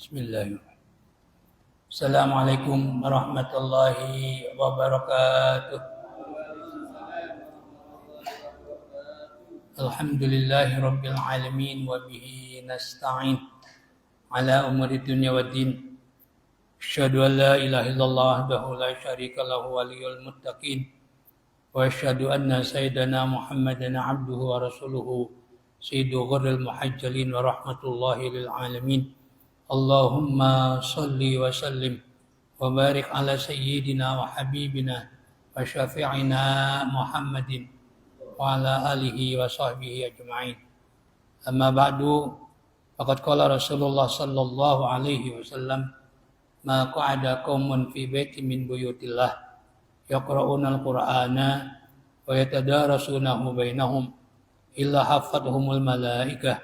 Bismillahirrahmanirrahim. Assalamualaikum warahmatullahi wabarakatuh. Alhamdulillahi rabbil alamin wa bihi nasta'in ala umuri dunya waddin. Asyhadu an la ilaha illallah wahdahu la syarika lahu waliyul muttaqin wa asyhadu anna sayyidana Muhammadan abduhu wa rasuluhu sayyidul ghurril muhajjalin wa rahmatullahi lil alamin. Allahumma salli wa sallim wa barik ala sayyidina wa habibina wa syafi'ina Muhammadin wa ala alihi wa sahbihi ajma'in. Amma ba'du, faqad qala Rasulullah sallallahu alaihi wasallam, ma qa'ada qaumun fi baitin min buyutillah yaqra'una al-Qur'ana wa yatadarasunahu bainahum illa hafathumul malaikah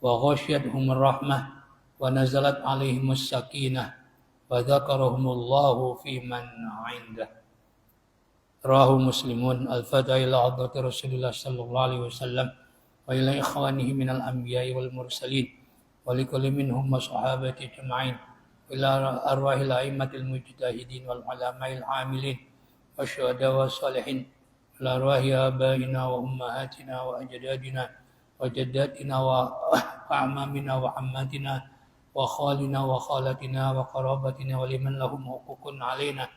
wa ghasyiyatuhumur rahmah wa nazalat alaihimus sakinah wa dzakarahumullahu fi man 'indah. Rawahu Muslimun. Al-Fatiha ila hadrati Rasulillah sallallahu alaihi wasallam wa ila ikhwanihi minal anbiya'i wal mursalin wa likulli minhum wa sahabati ajma'in wa ila arwahil a'immatil mujtahidin wal ulama'il 'amilin wa syuhada wa salihin ila arwahi abaina wa ummahatina wa ajdadina wa jaddatina wa a'mamina wa ammatina wa khalina wa khalatina wa qarabatina wa liman lahum huququn alaina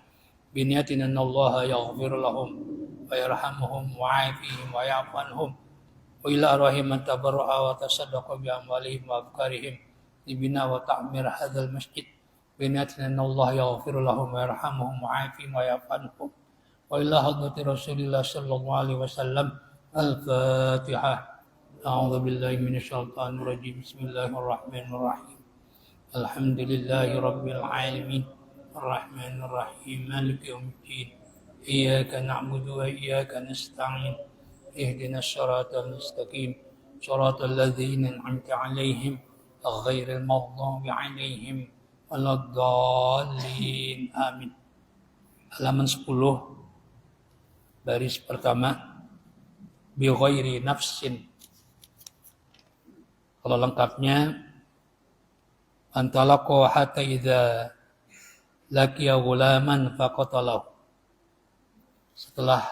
biniyatina annallaha yaghfir lahum wa yarhamuhum wa 'afihim wa ya'fu anhum wa ila arwahim man tabarra'a wa tasaddaqa bi amwalihim wa afkarihim libina wa ta'mir hadzal masjid biniyatina annallaha yaghfir lahum wa yarhamuhum wa 'afihim wa ya'fu anhum wa ila hadrati Rasulillah sallallahu alaihi wasallam. Al-Fatihah. A'udzu billahi minasyaitonir rajim. Bismillahirrahmanirrahim. Alhamdulillahi rabbil alamin arrahmanir rahim maliki yaumiddin iyyaka na'budu wa iyyaka nasta'in ihdinas siratal mustaqim siratal ladzina an'amta 'alaihim ghairil maghdubi 'alaihim waladdallin amin. Halaman 10 baris pertama, bi ghairi nafsin. Kalau lengkapnya antalaqo hatta idza laqiya ghulaman faqatalahu. Setelah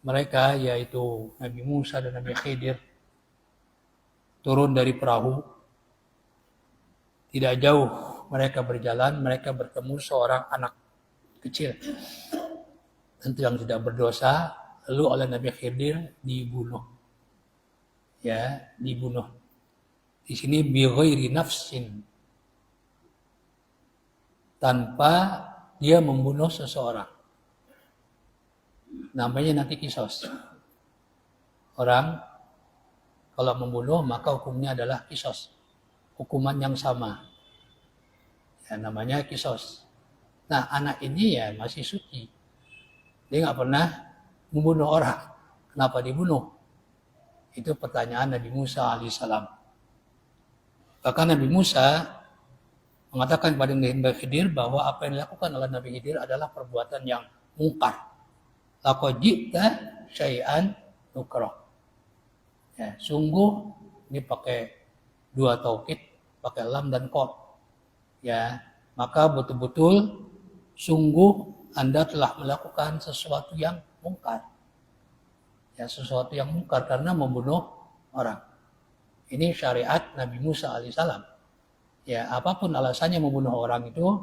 mereka, yaitu Nabi Musa dan Nabi Khidir, turun dari perahu, tidak jauh mereka berjalan, mereka bertemu seorang anak kecil, tentu yang tidak berdosa, lalu oleh Nabi Khidir dibunuh. Ya, dibunuh. Di sini bi ghairi nafsin, tanpa dia membunuh seseorang. Namanya nanti kisos. Orang kalau membunuh maka hukumnya adalah kisos. Hukuman yang sama. Ya, namanya kisos. Nah, anak ini ya masih suci. Dia nggak pernah membunuh orang. Kenapa dibunuh? Itu pertanyaan Nabi Musa alaihissalam. Bahkan Nabi Musa mengatakan kepada Nabi Khidir bahwa apa yang dilakukan oleh Nabi Khidir adalah perbuatan yang mungkar. Laqad ji'ta syai'an nukrah. Ya, sungguh, ini pakai dua taukid, pakai lam dan qad. Ya, maka betul-betul sungguh Anda telah melakukan sesuatu yang mungkar. Ya, sesuatu yang mungkar karena membunuh orang. Ini syariat Nabi Musa alaihissalam. Ya, apapun alasannya membunuh orang itu,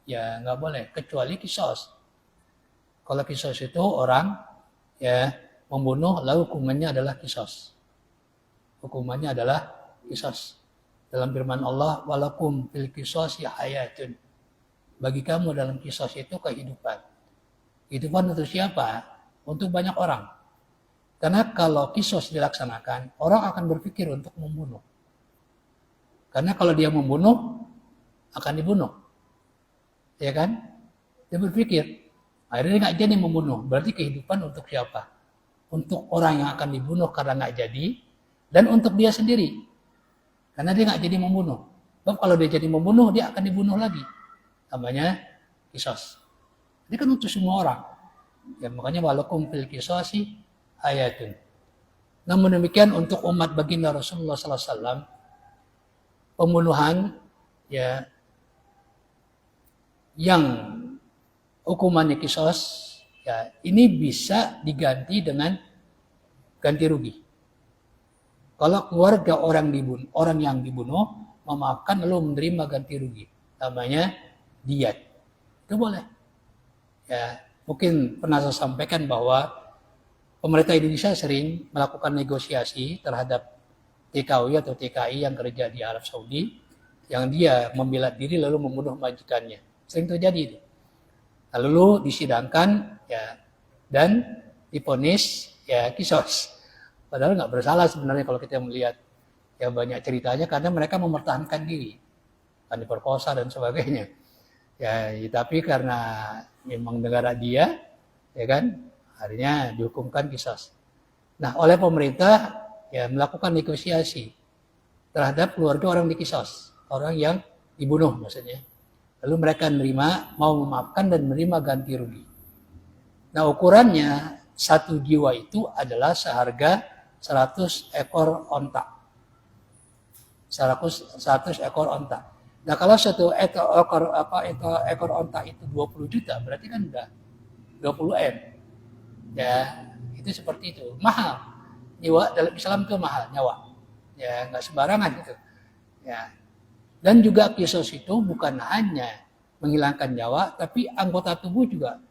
ya nggak boleh, kecuali kisos. Kalau kisos itu orang ya membunuh, lalu hukumannya adalah kisos. Hukumannya adalah kisos. Dalam firman Allah, walakum fil qisasi hayatun. Bagi kamu dalam kisos itu kehidupan. Kehidupan untuk siapa? Untuk banyak orang. Karena kalau kisos dilaksanakan, orang akan berpikir untuk membunuh. Karena kalau dia membunuh, akan dibunuh. Ya kan? Dia berpikir, akhirnya nggak jadi membunuh. Berarti kehidupan untuk siapa? Untuk orang yang akan dibunuh karena nggak jadi, dan untuk dia sendiri. Karena dia nggak jadi membunuh. Sebab kalau dia jadi membunuh, dia akan dibunuh lagi. Namanya kisos. Ini kan untuk semua orang. Ya, makanya walakum fil qisasi hayatun. Namun demikian untuk umat baginda Rasulullah sallallahu alaihi wasallam, pembunuhan ya yang hukumannya kisos, ya ini bisa diganti dengan ganti rugi. Kalau keluarga orang yang dibunuh memaafkan lalu menerima ganti rugi, namanya diat, itu boleh. Ya, mungkin pernah saya sampaikan bahwa pemerintah Indonesia sering melakukan negosiasi terhadap TKW atau TKI yang kerja di Arab Saudi, yang dia membela diri lalu membunuh majikannya. Sering terjadi itu. Lalu disidangkan, ya, dan divonis, ya kisos. Padahal nggak bersalah sebenarnya kalau kita melihat ya banyak ceritanya, karena mereka mempertahankan diri, kan diperkosa dan sebagainya. Ya, tapi karena memang negara dia, ya kan, akhirnya dihukumkan kisos. Nah, oleh pemerintah ya melakukan negosiasi terhadap keluarga orang dikisos, orang yang dibunuh maksudnya. Lalu mereka mau memaafkan dan menerima ganti rugi. Nah, ukurannya satu jiwa itu adalah seharga 100 ekor onta. 100 ekor onta. Nah, kalau satu ekor onta itu 20 juta, berarti kan udah 20 M. Ya, itu seperti itu. Mahal. Nyawa dalam Islam itu mahal, nyawa. Ya, nggak sembarangan gitu. Ya. Dan juga kisos itu bukan hanya menghilangkan nyawa, tapi anggota tubuh juga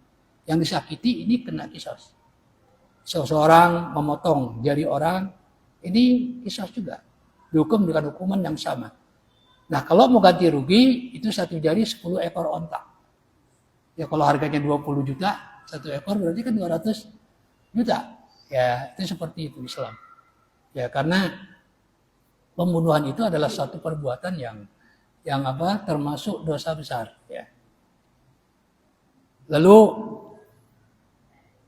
yang disakiti ini kena kisos. Seseorang memotong jari orang, ini kisos juga. Dihukum dengan hukuman yang sama. Nah, kalau mau ganti rugi, itu satu jari 10 ekor onta. Ya, kalau harganya 20 juta, satu ekor berarti kan 200 juta. Ya, itu seperti itu Islam. Ya, karena pembunuhan itu adalah satu perbuatan yang termasuk dosa besar. Ya. Lalu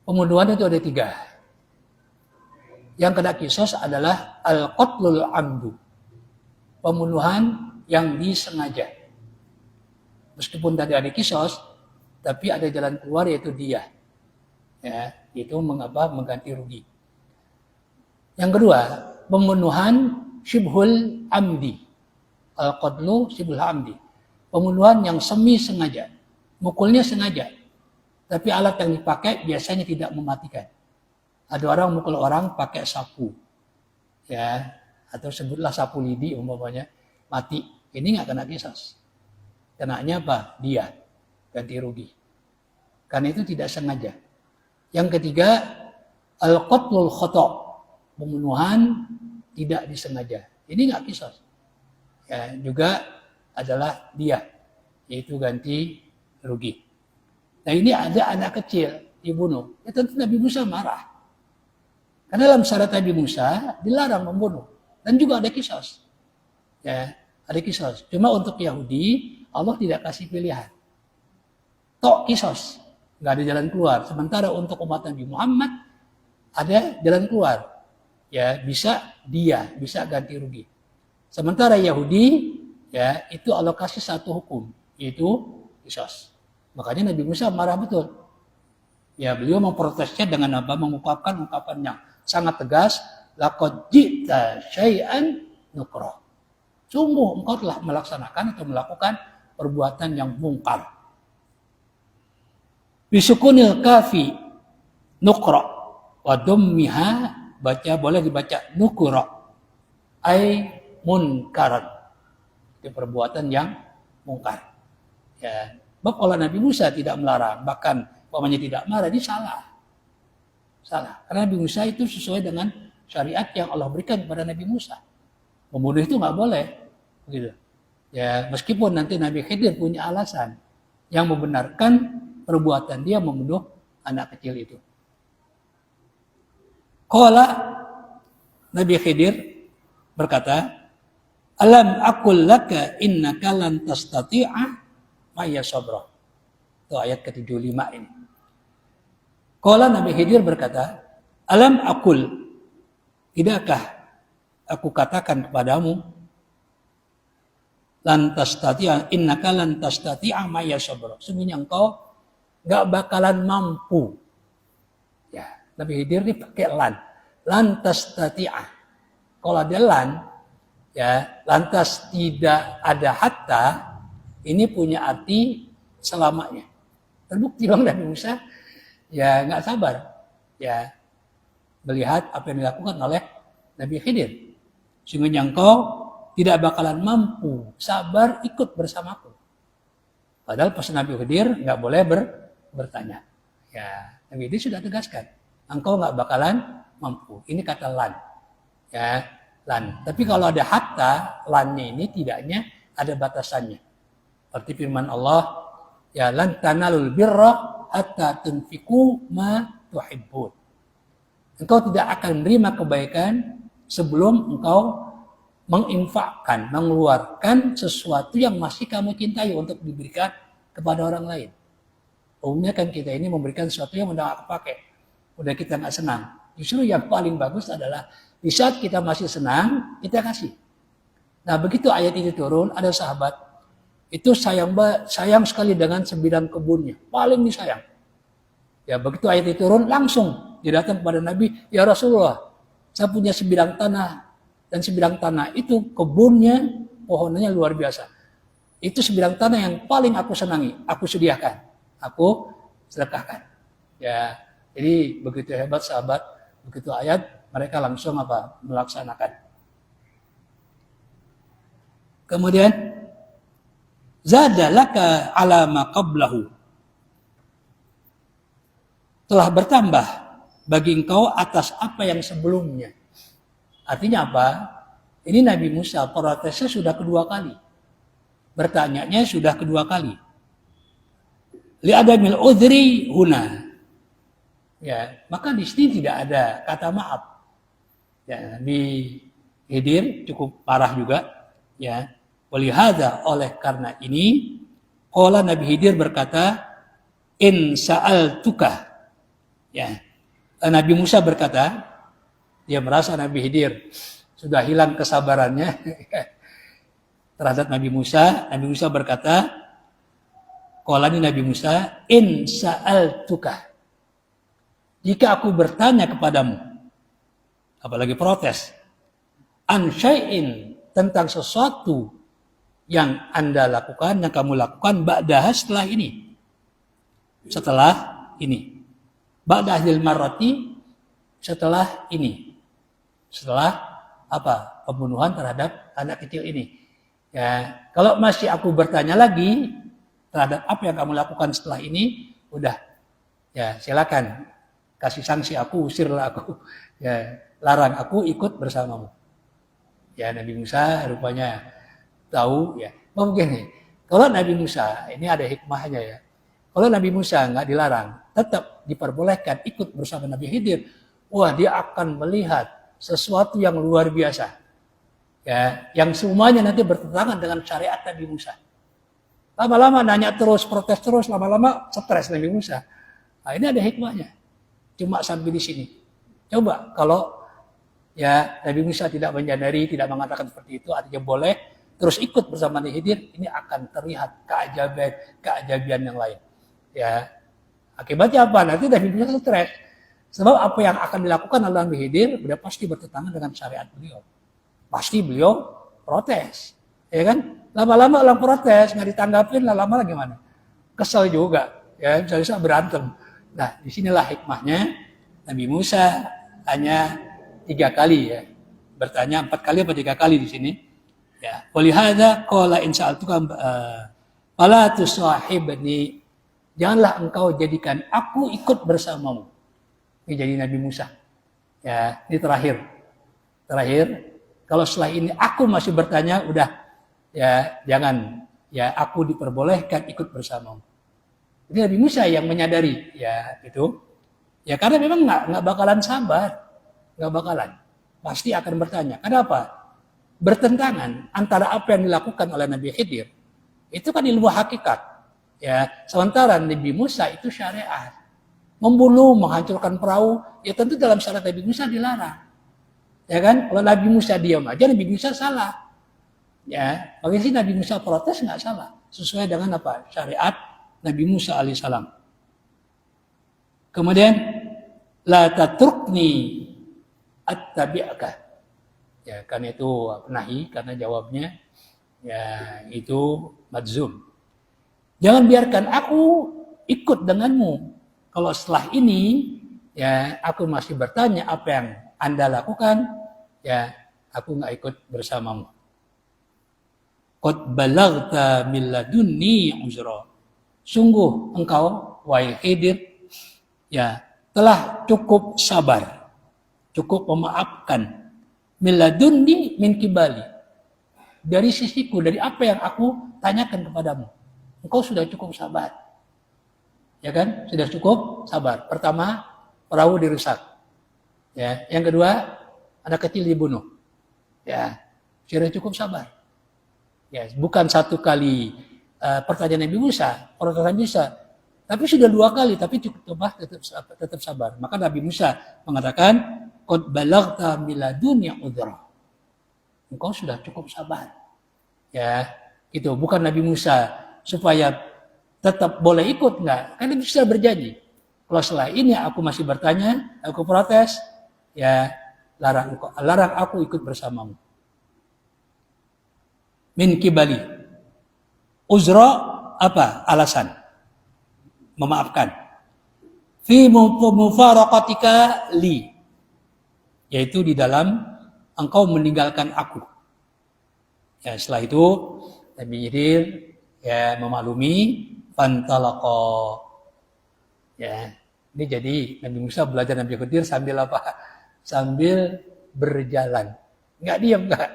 pembunuhan itu ada 3. Yang kena kisos adalah al-qatlul amdu, pembunuhan yang disengaja. Meskipun tadi ada kisos, tapi ada jalan keluar yaitu dia. Ya, itu mengganti rugi. Yang kedua, pembunuhan syibhul amdi. Al-qatlu syibhul amdi. Pembunuhan yang semi sengaja. Mukulnya sengaja. Tapi alat yang dipakai biasanya tidak mematikan. Ada orang mukul orang pakai sapu. Ya, atau sebutlah sapu lidi umpamanya, mati. Ini nggak kena kisos. Kenanya apa? Dia ganti rugi. Karena itu tidak sengaja. Yang ketiga, al-qatlul khata', pembunuhan tidak disengaja. Ini nggak kisos. Ya, juga adalah dia, yaitu ganti rugi. Nah, ini ada anak kecil dibunuh. Ya tentu Nabi Musa marah. Karena dalam syariat Nabi Musa dilarang membunuh. Dan juga ada kisos. Ya, ada kisos. Cuma untuk Yahudi, Allah tidak kasih pilihan. Tok kisos. Nggak ada jalan keluar. Sementara untuk umat Nabi Muhammad, ada jalan keluar. Ya, bisa ganti rugi. Sementara Yahudi, ya itu Allah kasih satu hukum, yaitu kisos. Makanya Nabi Musa marah betul. Ya, beliau memprotesnya dengan mengungkapkan ungkapan yang sangat tegas, laqad ji'ta syai'an nukra. Sungguh engkau telah melaksanakan atau melakukan perbuatan yang mungkar. Bisukunil kafi nukra wa dhammiha, boleh dibaca nukra, ai munkaran. Itu perbuatan yang mungkar. Ya, kalau Nabi Musa tidak melarang, bahkan umpamanya tidak marah, ini salah. Karena Nabi Musa itu sesuai dengan syariat yang Allah berikan kepada Nabi Musa. Membunuh itu nggak boleh, begitu. Ya, meskipun nanti Nabi Khidir punya alasan yang membenarkan perbuatan dia membunuh anak kecil itu. Qala, Nabi Khidir berkata, alam aqul laka innaka lan tastati'a ma'ya sabra. Itu ayat ke-75 ini. Qala, Nabi Khidir berkata, alam aqul, tidakkah aku katakan kepadamu, lan tastati'a, innaka lan tastati'a ma'ya sabra. Sungguhnya engkau enggak bakalan mampu. Ya, Nabi Khidir ini pakai lan tastati'a. Kalau ada lan, Ya, lantas tidak ada hatta, ini punya arti selamanya. Terbukti bang Nabi Musa ya nggak sabar ya melihat apa yang dilakukan oleh Nabi Khidir. Sehingga engkau tidak bakalan mampu sabar ikut bersamaku. Padahal pas Nabi Khidir nggak boleh bertanya. Ya, Nabi Khidir sudah tegaskan, engkau nggak bakalan mampu. Ini kata lan. Ya, lan. Tapi kalau ada hatta, lannya ini tidaknya ada batasannya. Seperti firman Allah, ya lan tanalul birra hatta tunfiqu ma tuhibbun. Engkau tidak akan menerima kebaikan sebelum engkau menginfakkan, mengeluarkan sesuatu yang masih kamu cintai untuk diberikan kepada orang lain. Umumnya kan kita ini memberikan sesuatu yang udah gak kepake, udah kita gak senang. Justru yang paling bagus adalah di saat kita masih senang, kita kasih. Nah begitu ayat ini turun, ada sahabat itu sayang sekali dengan 9 kebunnya, paling disayang. Ya begitu ayat itu turun, langsung dia datang kepada Nabi, ya Rasulullah, saya punya 9 tanah, dan 9 tanah itu kebunnya, pohonnya luar biasa. Itu 9 tanah yang paling aku senangi, aku sediakan, aku sedekahkan. Ya, jadi begitu hebat sahabat, begitu ayat mereka langsung melaksanakan. Kemudian zadalaka ala ma qablahu, telah bertambah bagi engkau atas apa yang sebelumnya. Artinya apa? Ini Nabi Musa protesnya sudah kedua kali. Bertanyanya sudah kedua kali. Li'adamil udhri huna. Ya, maka di sini tidak ada kata maaf. Ya, Nabi Khidir cukup parah juga. Ya, walihada, oleh karena ini, qala Nabi Khidir berkata, in sa'altuka. Ya, Nabi Musa berkata, dia merasa Nabi Khidir sudah hilang kesabarannya terhadap Nabi Musa. Nabi Musa berkata, qala ini Nabi Musa, in sa'altuka, jika aku bertanya kepadamu, apalagi protes, an syai'in, tentang sesuatu yang Anda lakukan, yang kamu lakukan, ba'daha, setelah ini. Setelah ini. Ba'da ahdil marrati, setelah ini. Setelah apa? Pembunuhan terhadap anak kecil ini. Ya, kalau masih aku bertanya lagi terhadap apa yang kamu lakukan setelah ini, udah. Ya, silakan kasih sanksi aku, usirlah aku. Ya, larang aku ikut bersamamu. Ya, Nabi Musa rupanya tahu ya. Mungkin kalau Nabi Musa ini ada hikmahnya ya. Kalau Nabi Musa nggak dilarang, tetap diperbolehkan ikut bersama Nabi Khidir, wah dia akan melihat sesuatu yang luar biasa. Ya, yang semuanya nanti bertentangan dengan syariat Nabi Musa. Lama-lama nanya terus, protes terus, lama-lama stres Nabi Musa. Nah, ini ada hikmahnya. Cuma sampai di sini. Coba kalau ya Nabi Musa tidak menyadari, tidak mengatakan seperti itu, artinya boleh terus ikut bersama Nabi Khidir, ini akan terlihat keajaiban yang lain. Ya, akibatnya apa? Nanti Nabi Musa stres. Sebab apa yang akan dilakukan oleh Nabi Khidir sudah pasti bertentangan dengan syariat beliau. Pasti beliau protes, ya kan? Lama-lama orang protes nggak ditanggapin, lama-lama gimana? Kesel juga, ya bisa berantem. Nah, disinilah hikmahnya Nabi Musa hanya 3 kali ya, bertanya 4 kali atau 3 kali di sini. Ya, walihada qala in sa'altuka fala tusahibni, janganlah engkau jadikan aku ikut bersamamu. Ini jadi Nabi Musa. Ya, ini terakhir. Kalau setelah ini aku masih bertanya, udah ya jangan, ya aku diperbolehkan ikut bersamamu. Jadi Nabi Musa yang menyadari, ya itu. Ya karena memang nggak bakalan sabar. Nggak bakalan. Pasti akan bertanya. Kenapa? Bertentangan antara apa yang dilakukan oleh Nabi Khidir. Itu kan ilmu hakikat. Ya, sementara Nabi Musa itu syariat. Membunuh, menghancurkan perahu, ya tentu dalam syariat Nabi Musa dilarang. Ya kan? Kalau Nabi Musa diam aja, Nabi Musa salah. Ya, bagi sih Nabi Musa protes nggak salah. Sesuai dengan apa? Syariat Nabi Musa alaihissalam. Kemudian la tatrukni attabi'aka. Ya, karena itu nahi, karena jawabnya ya itu madzum. Jangan biarkan aku ikut denganmu. Kalau setelah ini ya aku masih bertanya apa yang Anda lakukan, ya aku nggak ikut bersamamu. Qad balaghta min ladunni uzra. Sungguh engkau wahai Khidir ya telah cukup sabar, cukup memaafkan. Min ladunni min kibali. Dari sisiku, dari apa yang aku tanyakan kepadamu. Engkau sudah cukup sabar. Ya kan? Sudah cukup sabar. Pertama, perahu dirusak. Ya, yang kedua, anak kecil dibunuh. Ya, sudah cukup sabar. Ya, bukan satu kali pertanyaan Nabi Musa, orang Nabi Musa, tapi sudah 2 kali, tapi tetap sabar. Maka Nabi Musa mengatakan, qad balaghta min ladunni udhra. Engkau sudah cukup sabar. Ya, itu bukan Nabi Musa supaya tetap boleh ikut, enggak. Kan Nabi Musa berjanji. Kalau setelah ini aku masih bertanya, aku protes, ya larang aku ikut bersamamu. Min kibali. Uzra apa? Alasan. Memaafkan. Fi mufaraqatika li. Yaitu di dalam engkau meninggalkan aku. Ya, setelah itu Nabi Khidir ya memaklumi fantalaqa. Ya, ini jadi Nabi Musa belajar Nabi Khidir sambil apa? Sambil berjalan. Enggak diam enggak.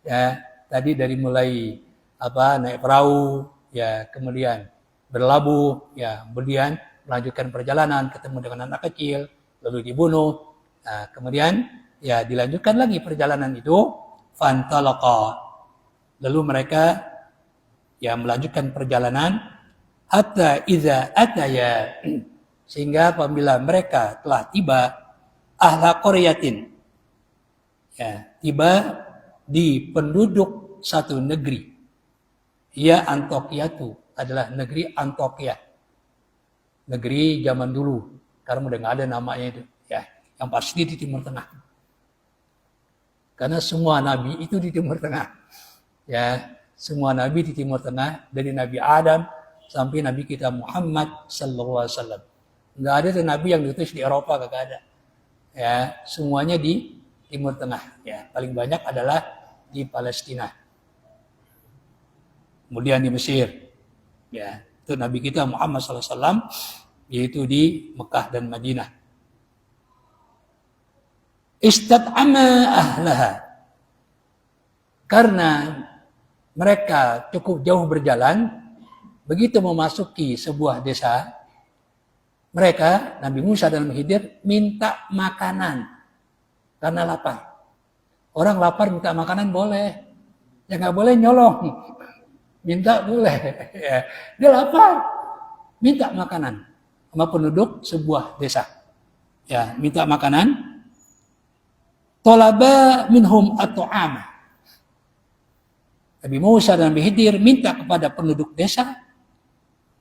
Ya, tadi dari mulai apa naik perahu, ya kemudian berlabuh, ya kemudian melanjutkan perjalanan ketemu dengan anak kecil, lalu dibunuh. Nah, kemudian ya dilanjutkan lagi perjalanan itu fantalaqa. Lalu mereka ya melanjutkan perjalanan hatta iza ataya sehingga apabila mereka telah tiba ahla qaryatin ya tiba di penduduk satu negeri. Ya Antioquia itu adalah negeri Antioquia. Negeri zaman dulu. Sekarang udah nggak ada namanya itu. Ya, yang pasti di Timur Tengah. Karena semua nabi itu di Timur Tengah. Ya, semua nabi di Timur Tengah dari Nabi Adam sampai Nabi kita Muhammad sallallahu alaihi wasallam. Enggak ada tuh nabi yang diutus di Eropa, kagak ada. Ya, semuanya di Timur Tengah. Ya, paling banyak adalah di Palestina. Kemudian di Mesir. Ya, itu Nabi kita Muhammad sallallahu alaihi wasallam yaitu di Mekah dan Madinah. Istat'ama ahlaha. Karena mereka cukup jauh berjalan, begitu memasuki sebuah desa, mereka, Nabi Musa dan Nabi Khidir, minta makanan. Karena lapar. Orang lapar minta makanan boleh. Ya nggak boleh nyolong. Minta boleh. Ya. Dia lapar. Minta makanan. Sama penduduk sebuah desa. Ya, minta makanan. Tolaba minhum at-tu'ama. Nabi Musa dan Nabi Khidir minta kepada penduduk desa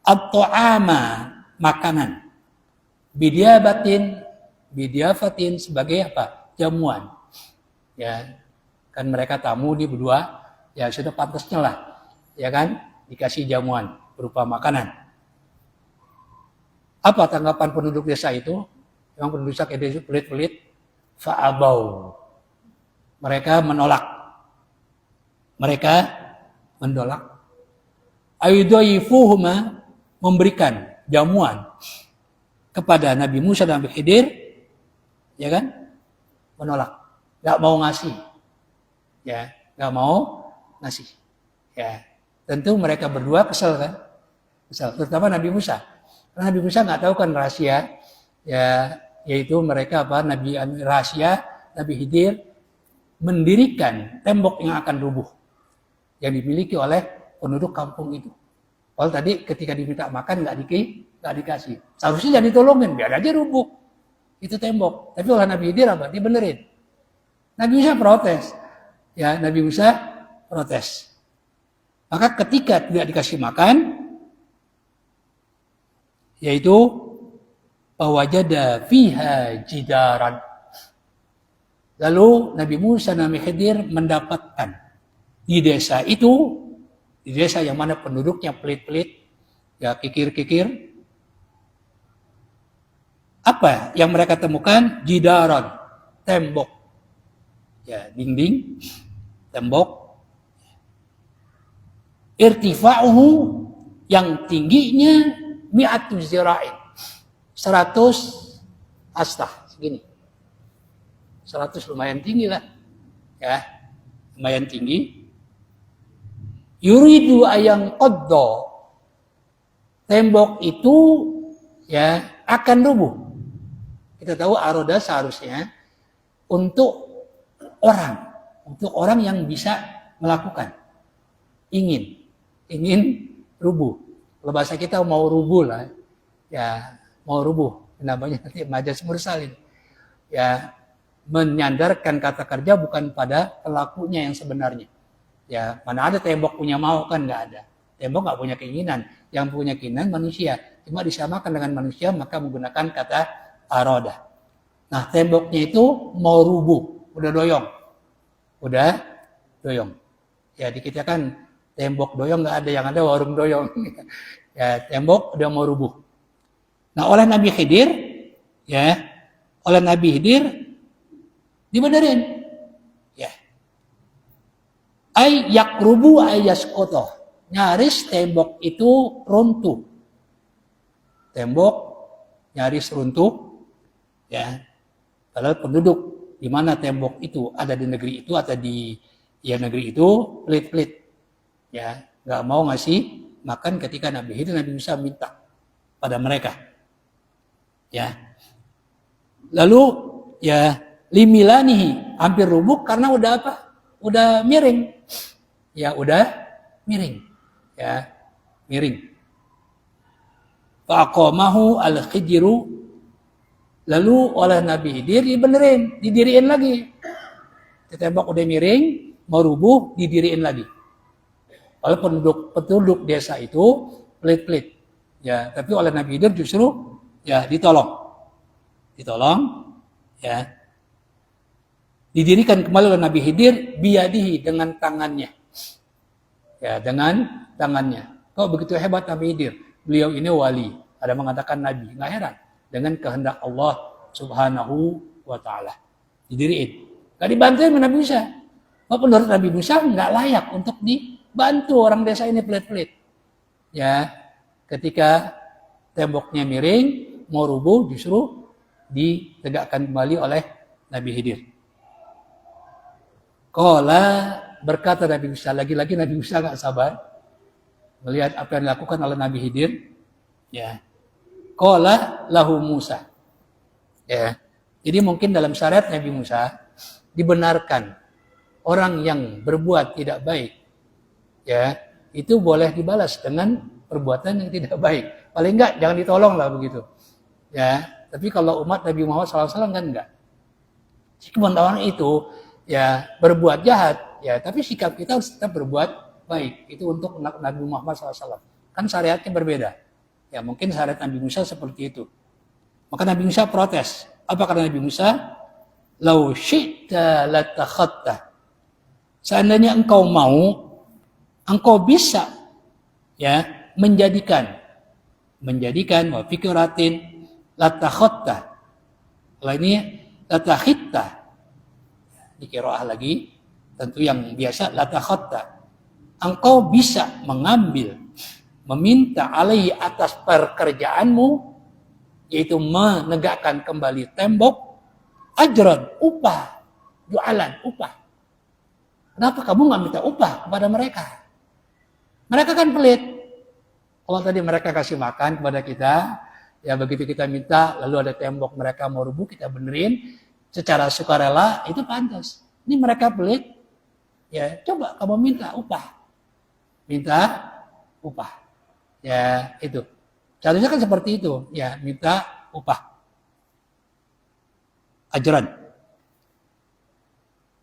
at-tu'ama, makanan. Bidiafatin sebagai apa? Jamuan. Ya, kan mereka tamu di berdua, ya sudah pantasnya lah. Ya kan? Dikasih jamuan berupa makanan. Apa tanggapan penduduk desa itu? Yang penduduk desa itu pelit-pelit. Fa'abau. Mereka menolak. Ayudaifuhuma memberikan jamuan kepada Nabi Musa dan Nabi Khidir, ya kan? Menolak, nggak mau ngasih, ya, nggak mau ngasih, ya. Tentu mereka berdua kesel kan, kesel. Terutama Nabi Musa, karena Nabi Musa nggak tahu kan rahasia, ya, yaitu mereka apa? Rahasia Nabi Khidir mendirikan tembok yang akan rubuh yang dimiliki oleh penduduk kampung itu. Kalau tadi ketika diminta makan nggak dikasih, seharusnya jangan ditolongin, biar aja rubuh itu tembok. Tapi oleh Nabi Khidir apa? Dibenerin. Nabi Musa protes, ya Nabi Musa protes. Maka ketika tidak dikasih makan, yaitu fawajada fiha jidaran. Lalu Nabi Musa dan Nabi Khidir mendapatkan di desa itu, di desa yang mana penduduknya pelit-pelit, ya kikir-kikir, apa yang mereka temukan? Jidaran, tembok, ya dinding, tembok, irtifa'uhu yang tingginya mi'atu zira'in, 100 astah, segini. 100 lumayan tinggi lah, ya, lumayan tinggi. Yuridu ayang qadda, tembok itu ya akan rubuh. Kita tahu aroda seharusnya untuk orang yang bisa melakukan, ingin rubuh. Kalau bahasa kita mau rubuh lah, ya mau rubuh, namanya nanti majas mursalin, ya. Menyandarkan kata kerja bukan pada pelakunya yang sebenarnya. Ya, mana ada tembok punya mau, kan nggak ada. Tembok nggak punya keinginan. Yang punya keinginan manusia. Cuma disamakan dengan manusia maka menggunakan kata aroda. Nah, temboknya itu mau rubuh, udah doyong. Ya, di kita kan tembok doyong nggak ada, yang ada warung doyong. Ya, tembok udah mau rubuh. Nah, oleh Nabi Khidir dibenerin, ya. Ay yakrubu ayyaskotoh, nyaris tembok itu runtuh. Tembok nyaris runtuh, ya. Padahal penduduk di mana tembok itu ada di negeri itu atau di negeri itu pelit-pelit, ya, nggak mau ngasih makan ketika Nabi Musa minta pada mereka, ya. Lalu ya limilanihi, hampir rubuh karena udah apa? Udah miring. Ya, udah miring. Ya, miring. Faqamahu al-Khidiru, lalu oleh Nabi Khidir didiriin lagi. Tembok udah miring, mau rubuh, didiriin lagi. Oleh penduduk desa itu pelit-pelit. Ya, tapi oleh Nabi Khidir justru ya ditolong, ya. Didirikan kembali oleh Nabi Khidir biyadihi, dengan tangannya. Ya, dengan tangannya. Kok begitu hebat Nabi Khidir? Beliau ini wali. Ada mengatakan Nabi. Nggak heran. Dengan kehendak Allah Subhanahu wa ta'ala. Didiriin. Nggak dibantuin Nabi Musa. Menurut Nabi Musa nggak layak untuk dibantu orang desa ini pelit-pelit. Ya, ketika temboknya miring, mau rubuh, justru ditegakkan kembali oleh Nabi Khidir. Qala, berkata Nabi Musa, lagi-lagi Nabi Musa gak sabar melihat apa yang dilakukan oleh Nabi Khidir, ya. Qala lahu Musa, ya. Jadi mungkin dalam syariat Nabi Musa dibenarkan orang yang berbuat tidak baik, ya, itu boleh dibalas dengan perbuatan yang tidak baik. Paling enggak jangan ditolong lah begitu, ya. Tapi kalau umat Nabi Muhammad SAW kan enggak. Meskipun orang itu ya berbuat jahat, ya, tapi sikap kita harus tetap berbuat baik. Itu untuk Nabi Muhammad SAW. Kan syariatnya berbeda. Ya, mungkin syariat Nabi Musa seperti itu. Maka Nabi Musa protes. Apa kata Nabi Musa? Lau syi'ta latakhatta. Seandainya engkau mau, engkau bisa, ya, menjadikan wa fikratin latakhatta. Kalau ini latakhitta. Di qiraah lagi, tentu yang biasa latakhatta. Engkau bisa mengambil, meminta alaihi atas pekerjaanmu, yaitu menegakkan kembali tembok, ajran, upah, jualan, upah. Kenapa kamu nggak minta upah kepada mereka? Mereka kan pelit. Kalau tadi mereka kasih makan kepada kita, ya begitu kita minta, lalu ada tembok mereka mau rubuh, kita benerin, secara sukarela itu pantas. Ini mereka pelit, ya coba kamu minta upah, ya itu. Seharusnya kan seperti itu, ya minta upah, ajran.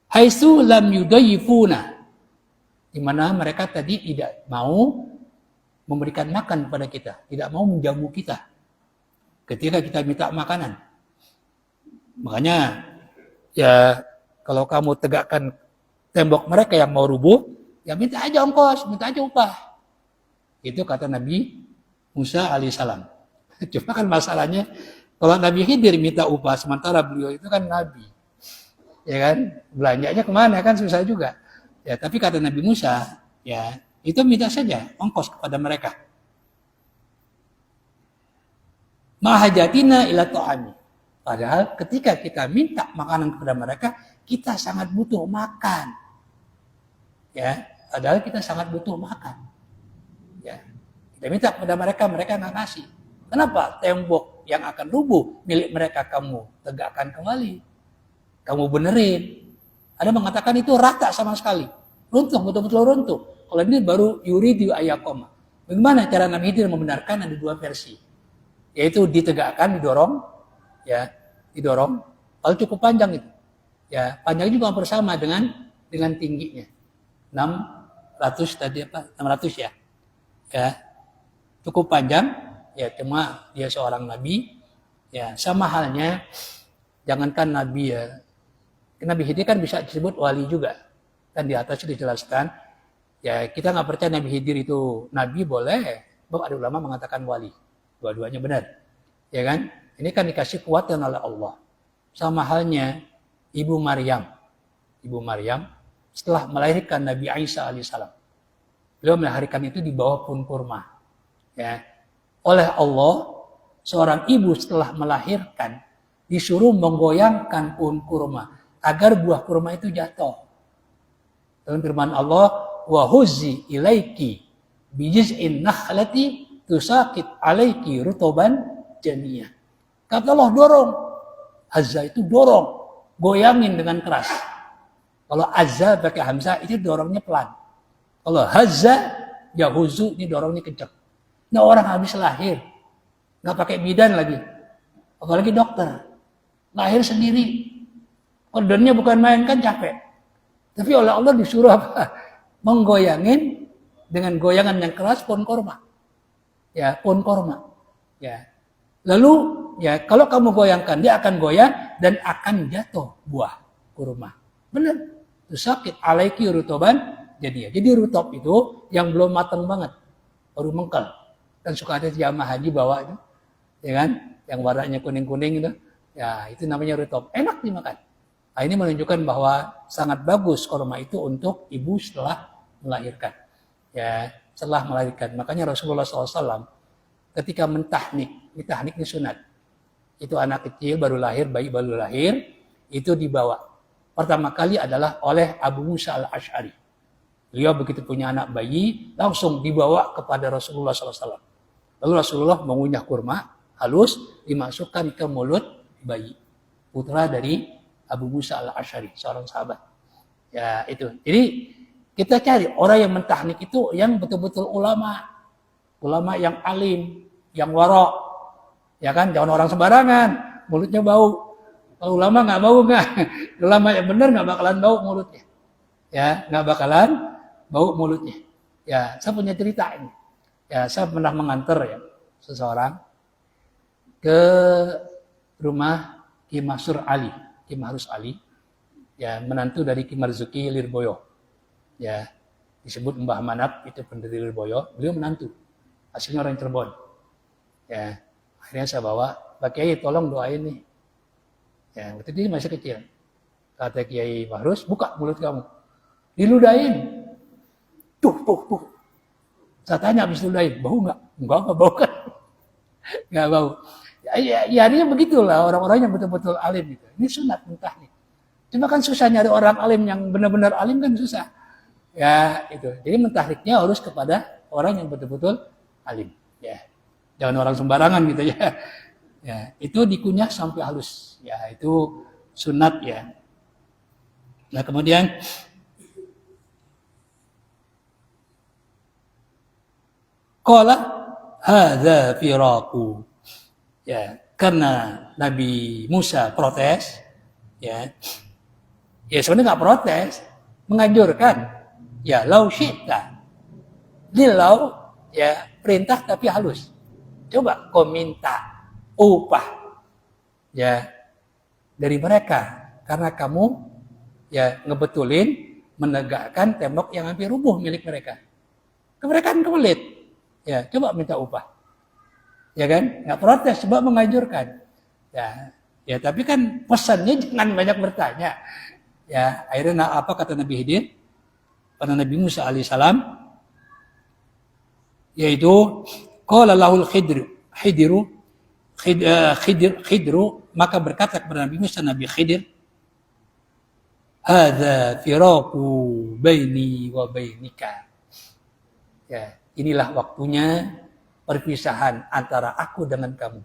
Haitsu lam yudayifuna, di mana mereka tadi tidak mau memberikan makan kepada kita, tidak mau menjamu kita ketika kita minta makanan. Makanya ya Kalau kamu tegakkan tembok mereka yang mau rubuh, ya minta aja ongkos, minta aja upah. Itu kata Nabi Musa alaihissalam. Cuma kan masalahnya, kalau Nabi Khidir minta upah, sementara beliau itu kan Nabi. Ya kan, belanjanya kemana kan susah juga. Ya, tapi kata Nabi Musa, ya itu minta saja ongkos kepada mereka. Mahajatina ila ta'ami. Padahal ketika kita minta makanan kepada mereka, kita sangat butuh makan. Ya, padahal kita sangat butuh makan. Ya, kita minta kepada mereka, mereka nggak kasih. Kenapa? Tembok yang akan rubuh milik mereka kamu tegakkan kembali. Kamu benerin. Ada mengatakan itu rata sama sekali. Runtuh, betul-betul runtuh. Kalau ini baru yuridu ayakoma. Bagaimana cara Nabi Khidir membenarkan? Ada dua versi. Yaitu ditegakkan, didorong, ya, didorong. Kalau cukup panjang itu, ya, panjangnya juga hampir sama dengan tingginya. 600 tadi apa? 600 ya. Ya. Cukup panjang, ya, cuma dia seorang nabi, ya, sama halnya jangankan nabi ya. Nabi Khidir kan bisa disebut wali juga. Kan di atas itu dijelaskan, ya, kita nggak percaya Nabi Khidir itu nabi boleh, ada ulama mengatakan wali. Dua-duanya benar. Ya kan? Ini kan dikasih kekuatan oleh Allah. Sama halnya Ibu Maryam. Ibu Maryam setelah melahirkan Nabi Isa alaihissalam. Beliau melahirkan itu di bawah pohon kurma. Ya. Oleh Allah, seorang ibu setelah melahirkan disuruh menggoyangkan pohon kurma agar buah kurma itu jatuh. Dalam firman Allah, wa huzzi ilaiki bijiz'in nakhlati tusakit alaiki rutoban janiyah. Kata Allah, dorong. Azza itu dorong. Goyangin dengan keras. Kalau azza pakai hamzah, itu dorongnya pelan. Kalau hazza, yahuzu, ini dorongnya kencang. Nah, orang habis lahir. Nggak pakai bidan lagi. Apalagi dokter. Lahir sendiri. Ordernya bukan main, kan capek. Tapi oleh Allah disuruh apa? Menggoyangin dengan goyangan yang keras pohon korma. Ya, pohon korma. Ya. Lalu, ya, kalau kamu goyangkan, dia akan goyang dan akan jatuh buah kurma. Benar. Itu sakit. Alaiki rutoban jadinya. Jadi rutop itu yang belum matang banget, baru mengkel. Kan suka ada jamaah haji bawa itu, ya kan? Yang warnanya kuning-kuning itu. Ya, itu namanya rutop. Enak dimakan. Nah, ini menunjukkan bahwa sangat bagus kurma itu untuk ibu setelah melahirkan. Ya, setelah melahirkan. Makanya Rasulullah SAW ketika mentahnik ini sunat. Itu anak kecil baru lahir, bayi baru lahir, itu dibawa. Pertama kali adalah oleh Abu Musa al-Ash'ari. Beliau begitu punya anak bayi, langsung dibawa kepada Rasulullah SAW. Lalu Rasulullah mengunyah kurma, halus, dimasukkan ke mulut bayi. Putra dari Abu Musa al-Ash'ari, seorang sahabat. Ya, itu. Jadi, kita cari orang yang mentahnik itu yang betul-betul ulama. Ulama yang alim, yang warok. Ya kan, jangan orang sembarangan, mulutnya bau. Kalau ulama nggak bau nggak. Ulama yang benar nggak bakalan bau mulutnya. Ya, nggak bakalan bau mulutnya. Ya, saya punya cerita ini. Ya, saya pernah mengantar ya seseorang ke rumah Ki Mansur Ali, Ki Mahrus Ali. Ya, menantu dari Ki Marzuki Lirboyo. Ya, disebut Mbah Manap, itu pendiri Lirboyo. Beliau menantu. Hasilnya orang Cirebon. Ya, akhirnya saya bawa, Pak Kiai tolong doain nih. Ya, waktu itu masih kecil. Kata Kiai Mahrus, buka mulut kamu. Diludahin. Tuh. Saya tanya habis ludahin, bau nggak? Enggak bau kan? Nggak bau. Ya artinya begitulah orang-orang yang betul-betul alim gitu. Ini sunat mentahnik. Cuma kan susah nyari orang alim yang benar-benar alim kan susah. Ya itu. Jadi mentahniknya harus kepada orang yang betul-betul alim. Ya, jangan orang sembarangan gitu ya. Ya, itu dikunyah sampai halus. Ya, itu sunat ya. Nah kemudian qala hadza firaku. Ya, karena Nabi Musa protes, ya sebenarnya nggak protes, menganjurkan, ya lau syi'ta, dilau, ya perintah tapi halus. Coba kau minta upah, ya dari mereka, karena kamu ya ngebetulin, menegakkan tembok yang hampir rubuh milik mereka. Mereka kan kebelit. Ya, coba minta upah. Ya kan? Nggak protes, coba mengajurkan. Ya, tapi kan pesannya jangan banyak bertanya. Ya, akhirnya apa kata Nabi Khidir? Pada Nabi Musa alaihissalam, yaitu qala lahul Khidru, maka berkata kepada Nabi Musa, Nabi Khidir, hadza firaqu baini wa bainika. Ya, inilah waktunya perpisahan antara aku dengan kamu.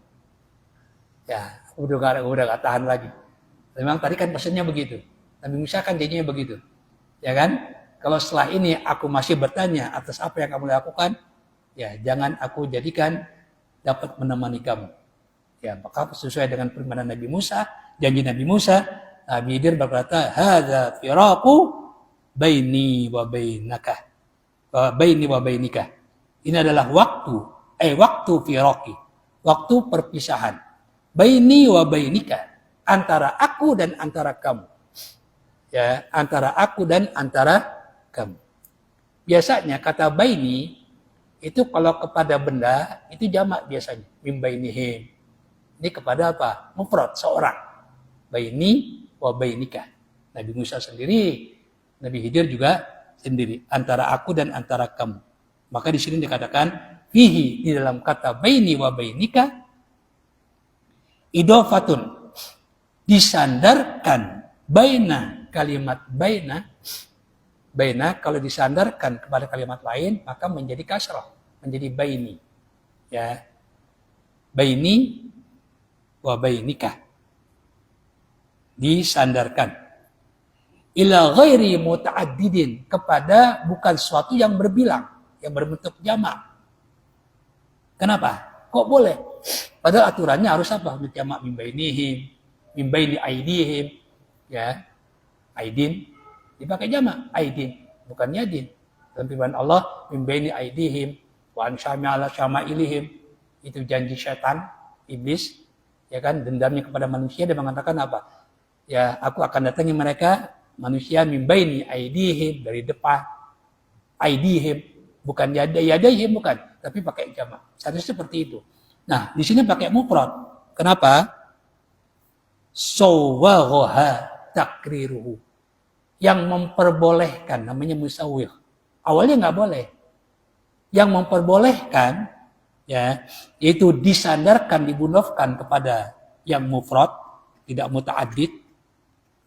Ya, udah gak tahan lagi. Memang tadi kan pesannya begitu. Nabi Musa kan jadinya begitu. Ya kan? Kalau setelah ini aku masih bertanya atas apa yang kamu lakukan, ya jangan aku jadikan dapat menemani kamu. Ya, maka sesuai dengan permintaan Nabi Musa, janji Nabi Musa, Nabi Khidir berkata, hadza firaqu baini wa bainaka. Baini wa bainika. Ini adalah waktu firaqi, waktu perpisahan. Baini wa bainika, antara aku dan antara kamu. Ya, antara aku dan antara kamu. Biasanya kata baini itu kalau kepada benda itu jamak biasanya. Mim bainihim. Ini kepada apa? Mufrad, seorang. Baini wa bainika. Nabi Musa sendiri, Nabi Khidir juga sendiri, antara aku dan antara kamu. Maka di sini dikatakan fihi, di dalam kata baini wa bainika, idofatun, disandarkan baina, kalimat baina kalau disandarkan kepada kalimat lain maka menjadi kasrah, menjadi baini. Ya. Baini wa bainika, disandarkan ila ghairi muta'addidin, kepada bukan sesuatu yang berbilang, yang berbentuk jamak. Kenapa? Kok boleh? Padahal aturannya harus apa? Jamak min bainihim, min baini aidihim, ya. Aidin dipakai jamak, aidin, bukan yadin. Dalam firman Allah, min baini aidihim wa an syama'ala syama'ilihim, itu janji setan, iblis, ya kan, dendamnya kepada manusia. Dia mengatakan apa? Ya, aku akan datangi mereka, manusia min baini aidihim, dari depan, aidihim, bukan yadaihim, bukan, tapi pakai jamak. Seharusnya seperti itu. Nah, di sini pakai mufrad. Kenapa? Sawwaghaha takriruhu, yang memperbolehkan, namanya musawwigh. Awalnya nggak boleh. Yang memperbolehkan, ya, yaitu disandarkan, dibunofkan kepada yang mufrad, tidak muta'addid.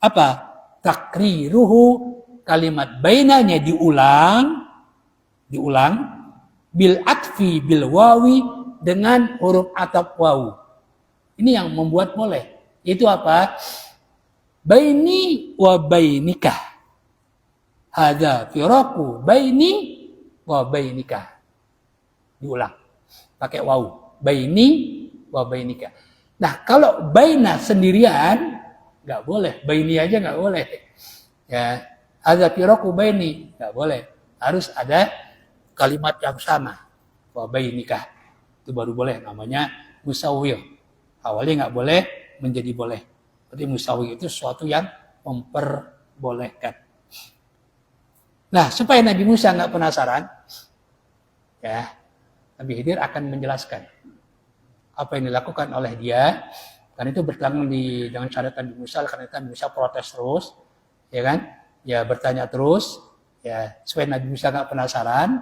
Apa? Takriruhu, kalimat bainanya diulang bil atfi bil wawi, dengan huruf ataf wawu. Ini yang membuat boleh. Itu apa? Baini wa bainika. Hadza firaqu baini wa bainika. Diulang pakai wawu. Baini wa bainika. Nah, kalau baina sendirian nggak boleh, baini aja nggak boleh. Ya, hadza firaqu baini nggak boleh. Harus ada kalimat yang sama. Wa bainika. Itu baru boleh, namanya musawwir. Awalnya nggak boleh, menjadi boleh. Jadi musawwir itu sesuatu yang memperbolehkan. Nah, supaya Nabi Musa nggak penasaran, ya, Nabi Khidir akan menjelaskan apa yang dilakukan oleh dia. Karena itu bertentangan dengan syariat Nabi Musa, karena itu Nabi Musa protes terus, ya kan? Ya, bertanya terus, ya, supaya Nabi Musa nggak penasaran,